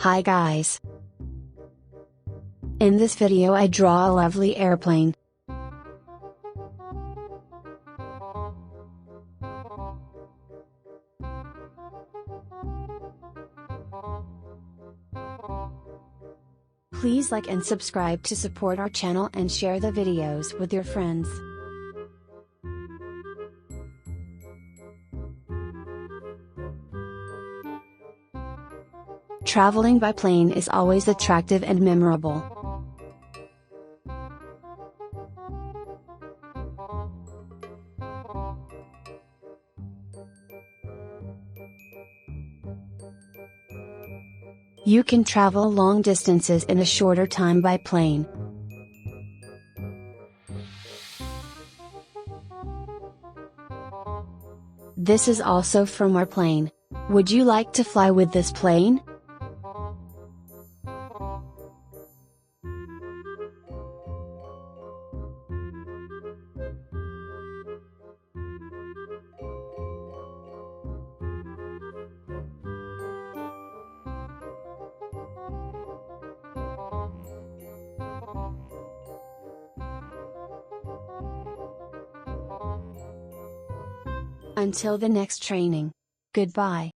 Hi guys! In this video I draw a lovely airplane. Please like and subscribe to support our channel and share the videos with your friends. Traveling by plane is always attractive and memorable. You can travel long distances in a shorter time by plane. This is also from our plane. Would you like to fly with this plane? Until the next training. Goodbye.